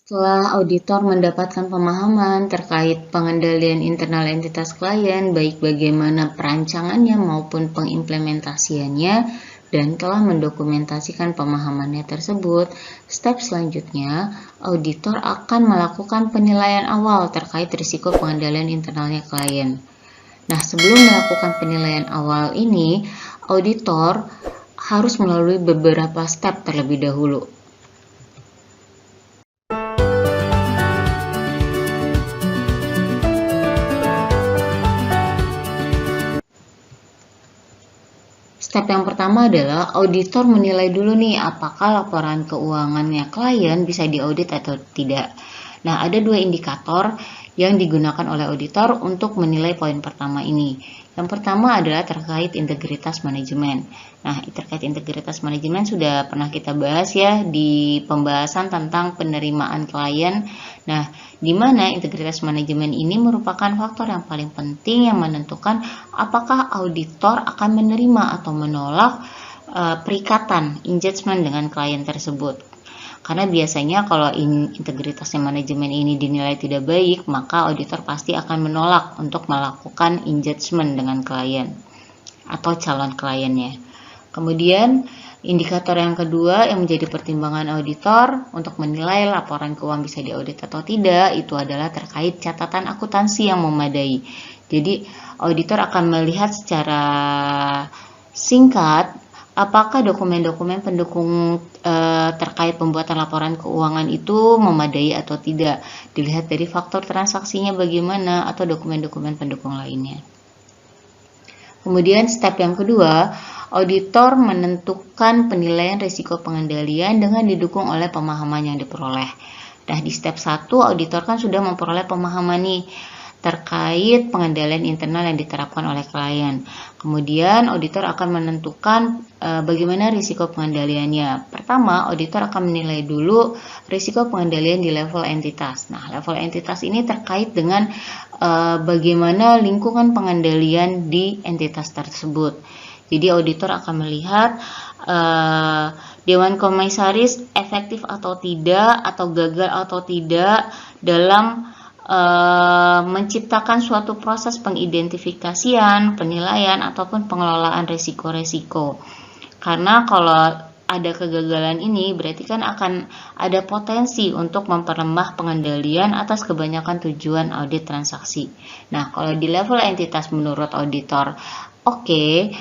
Setelah auditor mendapatkan pemahaman terkait pengendalian internal entitas klien, baik bagaimana perancangannya maupun pengimplementasiannya, dan telah mendokumentasikan pemahamannya tersebut, step selanjutnya, auditor akan melakukan penilaian awal terkait risiko pengendalian internalnya klien. Nah, sebelum melakukan penilaian awal ini, auditor harus melalui beberapa step terlebih dahulu. Step yang pertama adalah auditor menilai dulu nih apakah laporan keuangannya klien bisa diaudit atau tidak. Nah, ada dua indikator yang digunakan oleh auditor untuk menilai poin pertama ini. Yang pertama adalah terkait integritas manajemen. Nah, terkait integritas manajemen sudah pernah kita bahas ya di pembahasan tentang penerimaan klien. Nah, di mana integritas manajemen ini merupakan faktor yang paling penting yang menentukan apakah auditor akan menerima atau menolak perikatan engagement dengan klien tersebut. Karena biasanya kalau integritasnya manajemen ini dinilai tidak baik, maka auditor pasti akan menolak untuk melakukan engagement dengan klien atau calon kliennya. Kemudian indikator yang kedua yang menjadi pertimbangan auditor untuk menilai laporan keuangan bisa diaudit atau tidak, itu adalah terkait catatan akuntansi yang memadai. Jadi auditor akan melihat secara singkat apakah dokumen-dokumen pendukung terkait pembuatan laporan keuangan itu memadai atau tidak. Dilihat dari faktor transaksinya bagaimana atau dokumen-dokumen pendukung lainnya. Kemudian step yang kedua, auditor menentukan penilaian risiko pengendalian dengan didukung oleh pemahaman yang diperoleh. Nah, di step 1 auditor kan sudah memperoleh pemahaman nih terkait pengendalian internal yang diterapkan oleh klien. Kemudian auditor akan menentukan bagaimana risiko pengendaliannya. Pertama, auditor akan menilai dulu risiko pengendalian di level entitas. Nah, level entitas ini terkait dengan bagaimana lingkungan pengendalian di entitas tersebut. Jadi auditor akan melihat Dewan Komisaris efektif atau tidak, atau gagal atau tidak dalam menciptakan suatu proses pengidentifikasian, penilaian, ataupun pengelolaan risiko-risiko. Karena kalau ada kegagalan ini, berarti kan akan ada potensi untuk memperlemah pengendalian atas kebanyakan tujuan audit transaksi. Nah, kalau di level entitas menurut auditor, oke,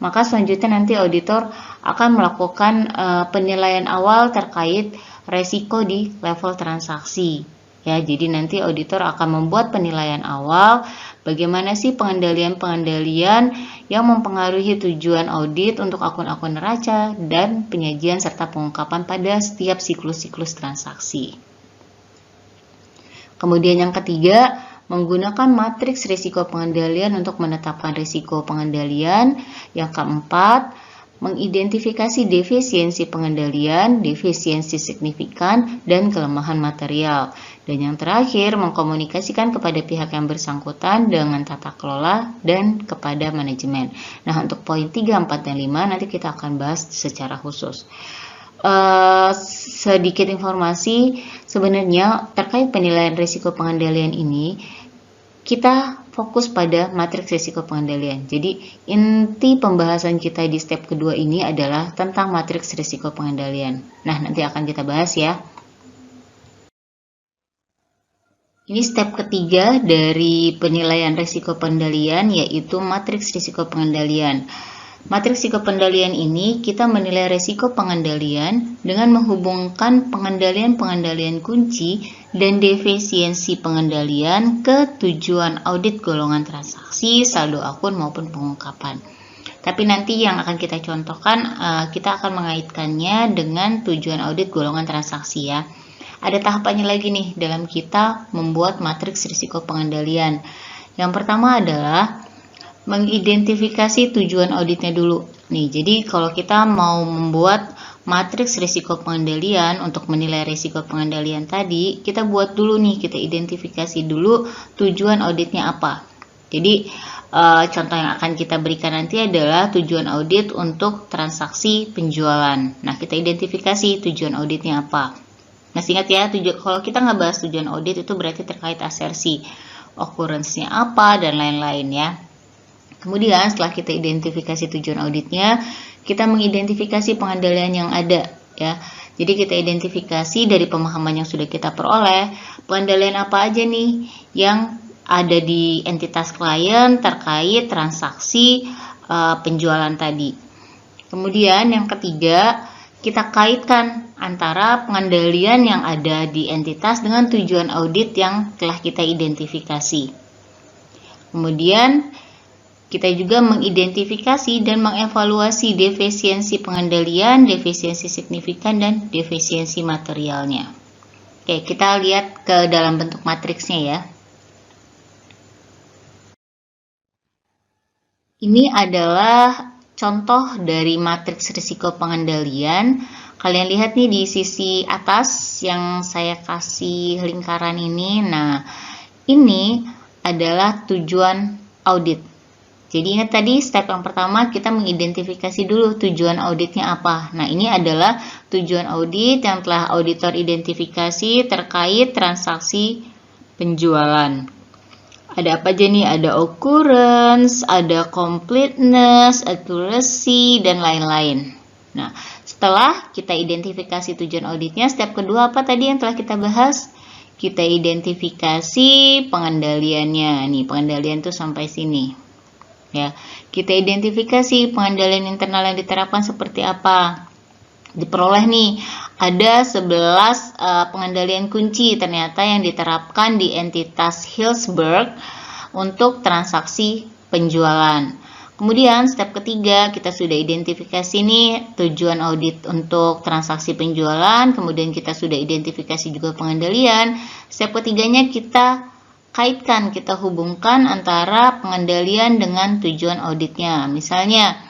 maka selanjutnya nanti auditor akan melakukan penilaian awal terkait resiko di level transaksi. Ya, jadi nanti auditor akan membuat penilaian awal bagaimana sih pengendalian-pengendalian yang mempengaruhi tujuan audit untuk akun-akun neraca dan penyajian serta pengungkapan pada setiap siklus-siklus transaksi. Kemudian yang ketiga, menggunakan matriks risiko pengendalian untuk menetapkan risiko pengendalian. Yang keempat, mengidentifikasi defisiensi pengendalian, defisiensi signifikan, dan kelemahan material. Dan yang terakhir, mengkomunikasikan kepada pihak yang bersangkutan dengan tata kelola dan kepada manajemen. Nah, untuk poin 3, 4, dan 5 nanti kita akan bahas secara khusus. Sedikit informasi, sebenarnya terkait penilaian risiko pengendalian ini, kita fokus pada matriks risiko pengendalian. Jadi inti pembahasan kita di step kedua ini adalah tentang matriks risiko pengendalian. Nah, nanti akan kita bahas ya. Ini step ketiga dari penilaian risiko pengendalian, yaitu matriks risiko pengendalian. Matriks risiko pengendalian ini kita menilai risiko pengendalian dengan menghubungkan pengendalian-pengendalian kunci dan defisiensi pengendalian ke tujuan audit golongan transaksi, saldo akun maupun pengungkapan. Tapi nanti yang akan kita contohkan, kita akan mengaitkannya dengan tujuan audit golongan transaksi ya. Ada tahapannya lagi nih dalam kita membuat matriks risiko pengendalian. Yang pertama adalah mengidentifikasi tujuan auditnya dulu. Nih, jadi kalau kita mau membuat matriks risiko pengendalian untuk menilai risiko pengendalian tadi, kita buat dulu nih, kita identifikasi dulu tujuan auditnya apa. Jadi contoh yang akan kita berikan nanti adalah tujuan audit untuk transaksi penjualan. Nah, kita identifikasi tujuan auditnya apa. Masih ingat ya, kalau kita nggak bahas tujuan audit itu berarti terkait asersi, occurrence-nya apa, dan lain-lain ya. Kemudian setelah kita identifikasi tujuan auditnya, kita mengidentifikasi pengendalian yang ada ya. Jadi kita identifikasi dari pemahaman yang sudah kita peroleh, pengendalian apa aja nih yang ada di entitas klien terkait transaksi penjualan tadi. Kemudian yang ketiga, kita kaitkan antara pengendalian yang ada di entitas dengan tujuan audit yang telah kita identifikasi. Kemudian kita juga mengidentifikasi dan mengevaluasi defisiensi pengendalian, defisiensi signifikan, dan defisiensi materialnya. Oke, kita lihat ke dalam bentuk matriksnya ya. Ini adalah contoh dari matriks risiko pengendalian. Kalian lihat nih di sisi atas yang saya kasih lingkaran ini. Nah, ini adalah tujuan audit. Jadi ingat tadi step yang pertama kita mengidentifikasi dulu tujuan auditnya apa. Nah, ini adalah tujuan audit yang telah auditor identifikasi terkait transaksi penjualan. Ada apa aja nih? Ada occurrence, ada completeness, accuracy, dan lain-lain. Nah, setelah kita identifikasi tujuan auditnya, step kedua apa tadi yang telah kita bahas? Kita identifikasi pengendaliannya. Nih, pengendalian tuh sampai sini. Ya, kita identifikasi pengendalian internal yang diterapkan seperti apa. Diperoleh nih, ada 11 pengendalian kunci ternyata yang diterapkan di entitas Hillsberg untuk transaksi penjualan. Kemudian step ketiga, kita sudah identifikasi nih tujuan audit untuk transaksi penjualan, kemudian kita sudah identifikasi juga pengendalian. Step ketiganya kita kaitkan, kita hubungkan antara pengendalian dengan tujuan auditnya. Misalnya,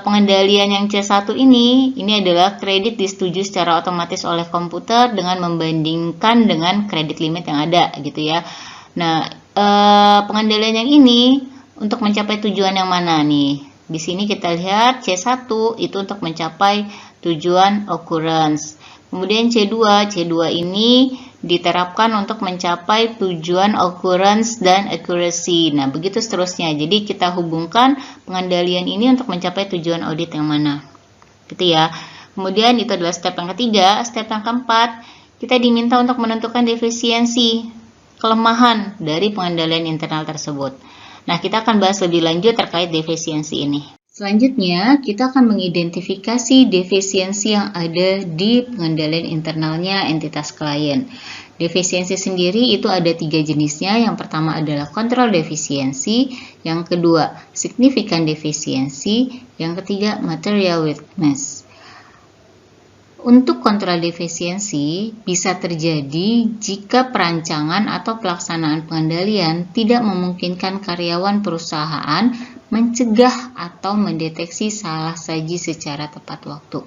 pengendalian yang C1 ini adalah kredit disetujui secara otomatis oleh komputer dengan membandingkan dengan kredit limit yang ada gitu ya. Nah, pengendalian yang ini untuk mencapai tujuan yang mana nih? Di sini kita lihat C1 itu untuk mencapai tujuan occurrence. Kemudian C2 ini diterapkan untuk mencapai tujuan occurrence dan accuracy. Nah, begitu seterusnya. Jadi kita hubungkan pengendalian ini untuk mencapai tujuan audit yang mana. Gitu ya. Kemudian itu adalah step yang ketiga. Step yang keempat, kita diminta untuk menentukan defisiensi, kelemahan dari pengendalian internal tersebut. Nah, kita akan bahas lebih lanjut terkait defisiensi ini. Selanjutnya, kita akan mengidentifikasi defisiensi yang ada di pengendalian internalnya entitas klien. Defisiensi sendiri itu ada 3 jenisnya. Yang pertama adalah kontrol defisiensi, yang kedua signifikan defisiensi, yang ketiga material weakness. Untuk kontrol defisiensi bisa terjadi jika perancangan atau pelaksanaan pengendalian tidak memungkinkan karyawan perusahaan mencegah atau mendeteksi salah saji secara tepat waktu.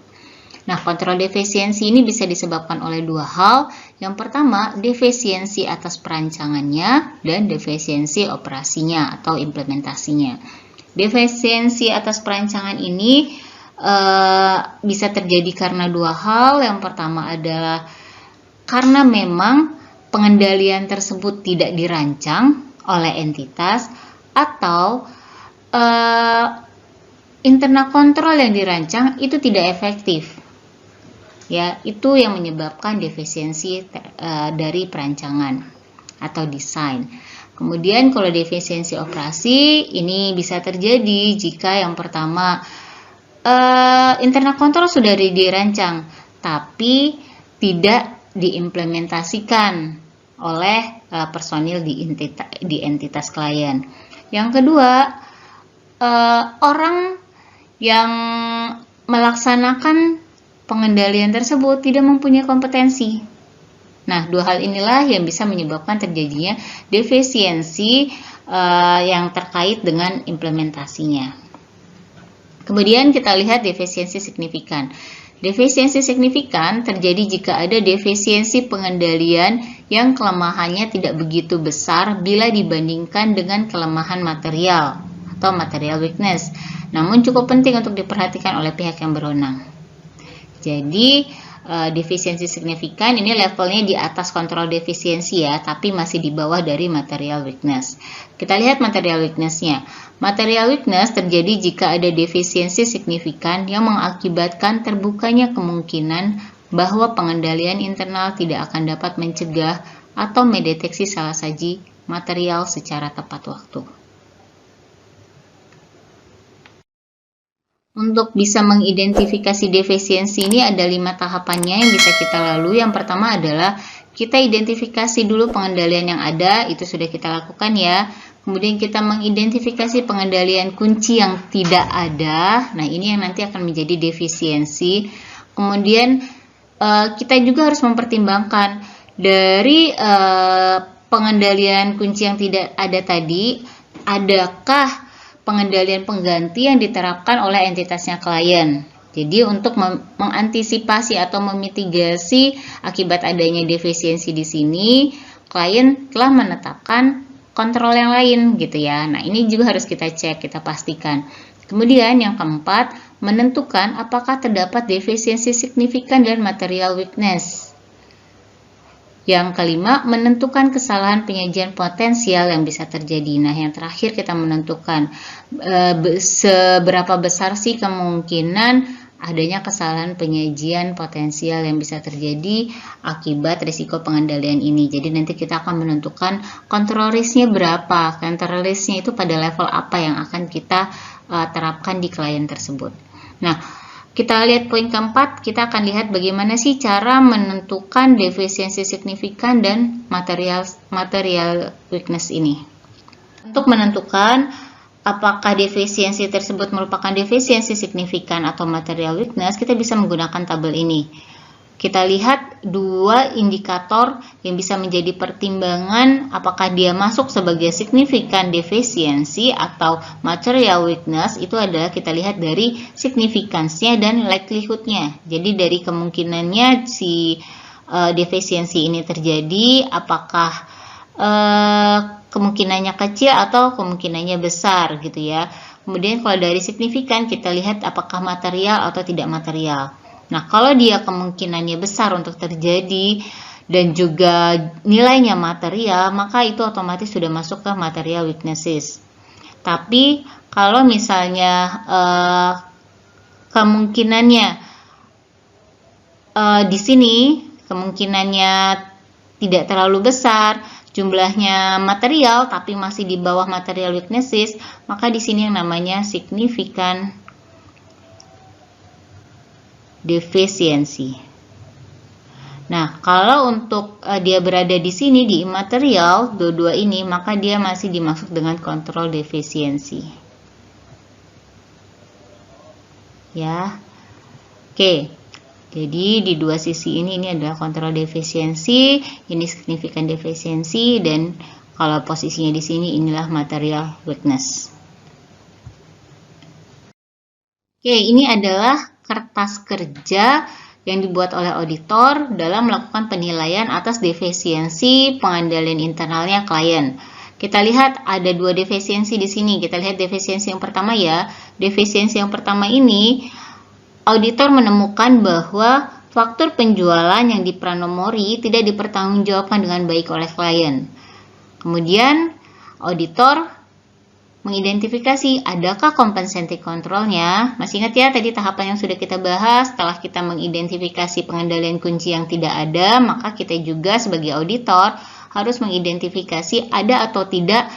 Nah, kontrol defisiensi ini bisa disebabkan oleh 2 hal. Yang pertama, defisiensi atas perancangannya dan defisiensi operasinya atau implementasinya. Defisiensi atas perancangan ini bisa terjadi karena 2 hal. Yang pertama adalah karena memang pengendalian tersebut tidak dirancang oleh entitas atau internal kontrol yang dirancang itu tidak efektif. Ya, itu yang menyebabkan defisiensi dari perancangan atau desain. Kemudian kalau defisiensi operasi ini bisa terjadi jika yang pertama internal kontrol sudah dirancang tapi tidak diimplementasikan oleh personil di entitas klien. Yang kedua, orang yang melaksanakan pengendalian tersebut tidak mempunyai kompetensi. Nah, 2 hal inilah yang bisa menyebabkan terjadinya defisiensi yang terkait dengan implementasinya. Kemudian kita lihat defisiensi signifikan. Defisiensi signifikan terjadi jika ada defisiensi pengendalian yang kelemahannya tidak begitu besar bila dibandingkan dengan kelemahan material atau material weakness, namun cukup penting untuk diperhatikan oleh pihak yang berwenang. Jadi defisiensi signifikan, ini levelnya di atas kontrol defisiensi ya, tapi masih di bawah dari material weakness. Kita lihat material weakness-nya. Material weakness terjadi jika ada defisiensi signifikan yang mengakibatkan terbukanya kemungkinan bahwa pengendalian internal tidak akan dapat mencegah atau mendeteksi salah saji material secara tepat waktu. Untuk bisa mengidentifikasi defisiensi ini ada 5 tahapannya yang bisa kita lalui. Yang pertama adalah kita identifikasi dulu pengendalian yang ada, itu sudah kita lakukan ya. Kemudian kita mengidentifikasi pengendalian kunci yang tidak ada. Nah, ini yang nanti akan menjadi defisiensi. Kemudian kita juga harus mempertimbangkan dari pengendalian kunci yang tidak ada tadi, adakah pengendalian pengganti yang diterapkan oleh entitasnya klien. Jadi untuk mengantisipasi atau memitigasi akibat adanya defisiensi di sini, klien telah menetapkan kontrol yang lain gitu ya. Nah, ini juga harus kita cek, kita pastikan. Kemudian yang keempat, menentukan apakah terdapat defisiensi signifikan dan material weakness. Yang kelima, menentukan kesalahan penyajian potensial yang bisa terjadi. Nah, yang terakhir kita menentukan seberapa besar sih kemungkinan adanya kesalahan penyajian potensial yang bisa terjadi akibat risiko pengendalian ini. Jadi nanti kita akan menentukan control risk-nya berapa, control risk-nya itu pada level apa yang akan kita terapkan di klien tersebut. Nah, kita lihat poin keempat, kita akan lihat bagaimana sih cara menentukan defisiensi signifikan dan material weakness ini. Untuk menentukan apakah defisiensi tersebut merupakan defisiensi signifikan atau material weakness, kita bisa menggunakan tabel ini. Kita lihat 2 indikator yang bisa menjadi pertimbangan apakah dia masuk sebagai signifikan defisiensi atau material weakness. Itu adalah kita lihat dari signifikansinya dan likelihood-nya. Jadi dari kemungkinannya si defisiensi ini terjadi, apakah kemungkinannya kecil atau kemungkinannya besar gitu ya. Kemudian kalau dari signifikan kita lihat apakah material atau tidak material. Nah, kalau dia kemungkinannya besar untuk terjadi dan juga nilainya material, maka itu otomatis sudah masuk ke material weaknesses. Tapi kalau misalnya kemungkinannya di sini kemungkinannya tidak terlalu besar, jumlahnya material tapi masih di bawah material weaknesses, maka di sini yang namanya signifikan defisiensi. Nah, kalau untuk dia berada di sini di immaterial, dua-dua ini, maka dia masih dimaksud dengan kontrol defisiensi. Ya. Oke. Jadi di dua sisi ini adalah kontrol defisiensi, ini signifikan defisiensi, dan kalau posisinya di sini inilah material weakness. Oke, ini adalah kertas kerja yang dibuat oleh auditor dalam melakukan penilaian atas defisiensi pengendalian internalnya klien. Kita lihat ada 2 defisiensi di sini. Kita lihat defisiensi yang pertama ya. Defisiensi yang pertama ini, auditor menemukan bahwa faktur penjualan yang dipranomori tidak dipertanggungjawabkan dengan baik oleh klien. Kemudian, auditor mengidentifikasi adakah compensating controlnya. Masih ingat ya tadi tahapan yang sudah kita bahas. Setelah kita mengidentifikasi pengendalian kunci yang tidak ada, maka kita juga sebagai auditor harus mengidentifikasi ada atau tidak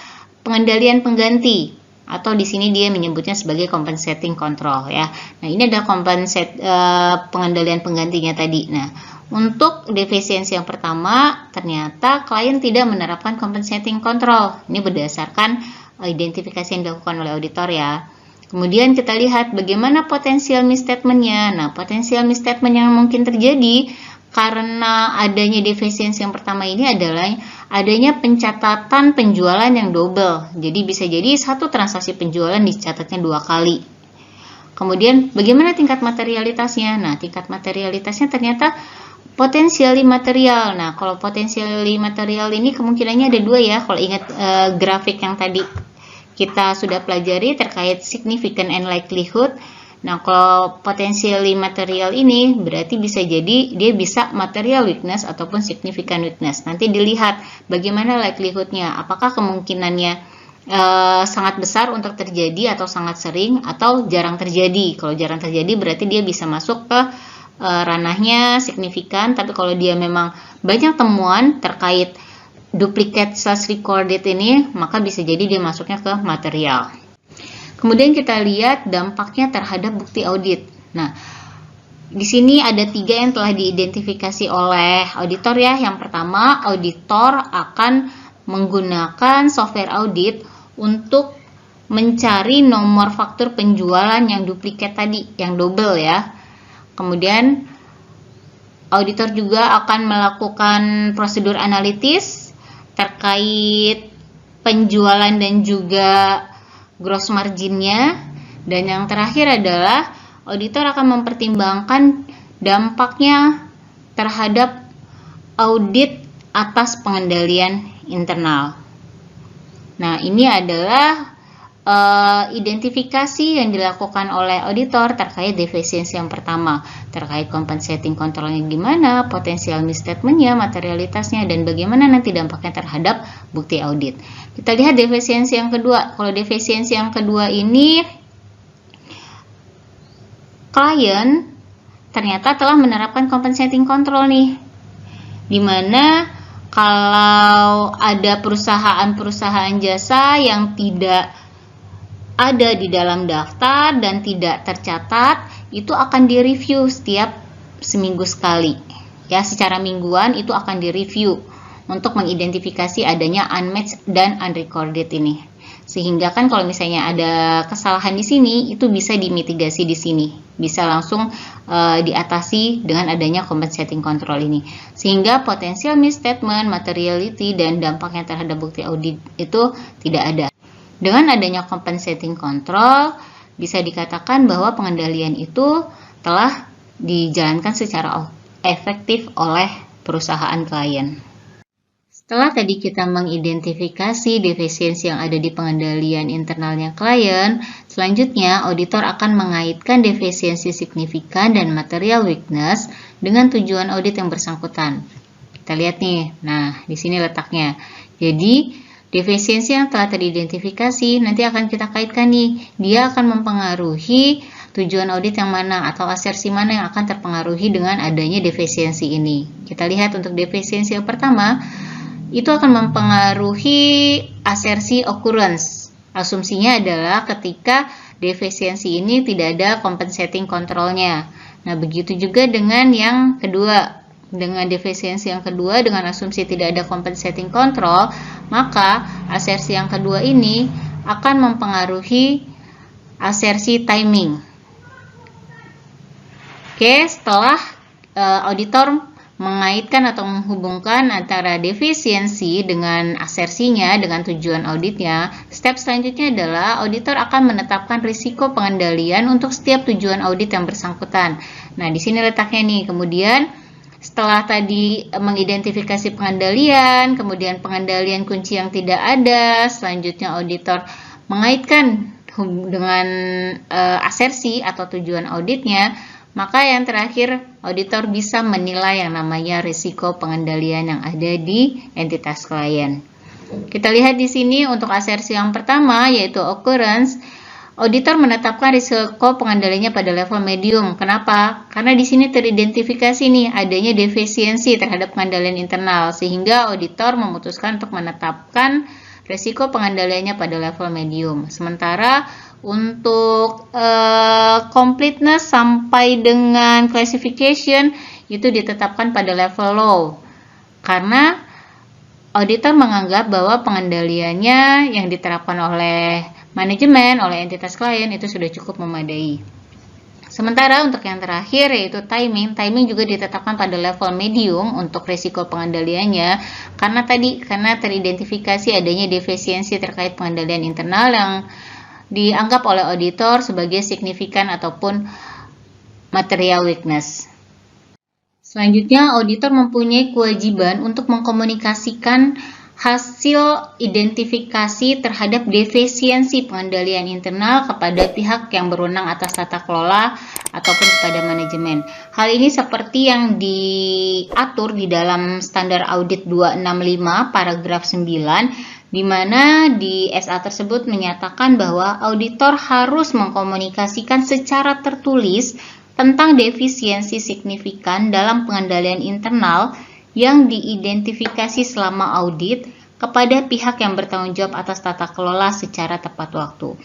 pengendalian pengganti, atau di sini dia menyebutnya sebagai compensating control ya. Nah, ini adalah pengendalian penggantinya tadi. Nah, untuk defisiensi yang pertama ternyata klien tidak menerapkan compensating control. Ini berdasarkan identifikasi yang dilakukan oleh auditor ya. Kemudian kita lihat bagaimana potensial misstatement-nya. Nah, potensial misstatement yang mungkin terjadi karena adanya defisiensi yang pertama ini adalah adanya pencatatan penjualan yang double. Jadi bisa jadi satu transaksi penjualan dicatatnya 2 kali. Kemudian bagaimana tingkat materialitasnya? Nah, tingkat materialitasnya ternyata potensiali material. Nah, kalau potensiali material ini kemungkinannya ada 2 ya. Kalau ingat grafik yang tadi kita sudah pelajari terkait significant and likelihood. Nah, kalau potentially material ini berarti bisa jadi dia bisa material weakness ataupun significant weakness. Nanti dilihat bagaimana likelihood-nya, apakah kemungkinannya sangat besar untuk terjadi atau sangat sering atau jarang terjadi. Kalau jarang terjadi berarti dia bisa masuk ke ranahnya signifikan, tapi kalau dia memang banyak temuan terkait duplicate slash recorded ini, maka bisa jadi dia masuknya ke material. Kemudian kita lihat dampaknya terhadap bukti audit. Nah, di sini ada 3 yang telah diidentifikasi oleh auditor ya. Yang pertama, auditor akan menggunakan software audit untuk mencari nomor faktur penjualan yang duplikat tadi, yang double ya. Kemudian, auditor juga akan melakukan prosedur analitis terkait penjualan dan juga gross marginnya, dan yang terakhir adalah auditor akan mempertimbangkan dampaknya terhadap audit atas pengendalian internal. Nah, ini adalah identifikasi yang dilakukan oleh auditor terkait defisiensi yang pertama, terkait compensating controlnya gimana, potensial misstatementnya, materialitasnya, dan bagaimana nanti dampaknya terhadap bukti audit. Kita lihat defisiensi yang kedua. Kalau defisiensi yang kedua ini, klien ternyata telah menerapkan compensating control nih, dimana kalau ada perusahaan-perusahaan jasa yang tidak ada di dalam daftar dan tidak tercatat, itu akan direview setiap seminggu sekali. Ya, secara mingguan itu akan direview untuk mengidentifikasi adanya unmatched dan unrecorded ini. Sehingga kan kalau misalnya ada kesalahan di sini, itu bisa dimitigasi di sini. Bisa langsung diatasi dengan adanya compensating control ini. Sehingga potensial misstatement, materiality, dan dampaknya terhadap bukti audit itu tidak ada. Dengan adanya compensating control, bisa dikatakan bahwa pengendalian itu telah dijalankan secara efektif oleh perusahaan klien. Setelah tadi kita mengidentifikasi defisiensi yang ada di pengendalian internalnya klien, selanjutnya auditor akan mengaitkan defisiensi signifikan dan material weakness dengan tujuan audit yang bersangkutan. Kita lihat nih, nah di sini letaknya. Jadi, defisiensi yang telah teridentifikasi nanti akan kita kaitkan nih, dia akan mempengaruhi tujuan audit yang mana atau asersi mana yang akan terpengaruhi dengan adanya defisiensi ini. Kita lihat untuk defisiensi yang pertama, itu akan mempengaruhi asersi occurrence. Asumsinya adalah ketika defisiensi ini tidak ada compensating controlnya. Nah, begitu juga dengan yang kedua. Dengan defisiensi yang kedua, dengan asumsi tidak ada compensating control, maka asersi yang kedua ini akan mempengaruhi asersi timing. Oke, setelah auditor mengaitkan atau menghubungkan antara defisiensi dengan asersinya, dengan tujuan auditnya, step selanjutnya adalah auditor akan menetapkan risiko pengendalian untuk setiap tujuan audit yang bersangkutan. Nah, di sini letaknya nih. Kemudian setelah tadi mengidentifikasi pengendalian, kemudian pengendalian kunci yang tidak ada, selanjutnya auditor mengaitkan dengan asersi atau tujuan auditnya, maka yang terakhir auditor bisa menilai yang namanya risiko pengendalian yang ada di entitas klien. Kita lihat di sini untuk asersi yang pertama yaitu occurrence. Auditor menetapkan risiko pengendaliannya pada level medium. Kenapa? Karena di sini teridentifikasi nih adanya defisiensi terhadap pengendalian internal, sehingga auditor memutuskan untuk menetapkan risiko pengendaliannya pada level medium. Sementara untuk completeness sampai dengan classification itu ditetapkan pada level low. Karena auditor menganggap bahwa pengendaliannya yang diterapkan oleh manajemen, oleh entitas klien itu sudah cukup memadai. Sementara untuk yang terakhir yaitu timing juga ditetapkan pada level medium untuk risiko pengendaliannya karena teridentifikasi adanya defisiensi terkait pengendalian internal yang dianggap oleh auditor sebagai signifikan ataupun material weakness. Selanjutnya, auditor mempunyai kewajiban untuk mengkomunikasikan hasil identifikasi terhadap defisiensi pengendalian internal kepada pihak yang berwenang atas tata kelola ataupun kepada manajemen. Hal ini seperti yang diatur di dalam standar audit 265 paragraf 9, di mana di SA tersebut menyatakan bahwa auditor harus mengkomunikasikan secara tertulis tentang defisiensi signifikan dalam pengendalian internal yang diidentifikasi selama audit kepada pihak yang bertanggung jawab atas tata kelola secara tepat waktu.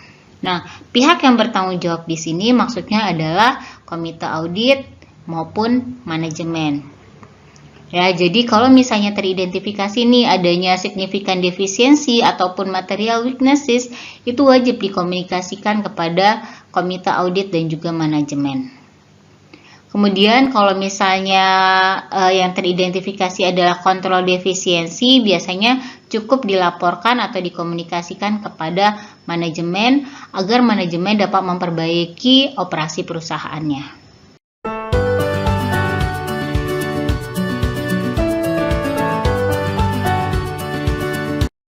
Nah, pihak yang bertanggung jawab di sini maksudnya adalah komite audit maupun manajemen. Ya, jadi kalau misalnya teridentifikasi nih adanya signifikan defisiensi ataupun material weaknesses, itu wajib dikomunikasikan kepada komite audit dan juga manajemen. Kemudian kalau misalnya yang teridentifikasi adalah kontrol defisiensi, biasanya cukup dilaporkan atau dikomunikasikan kepada manajemen agar manajemen dapat memperbaiki operasi perusahaannya.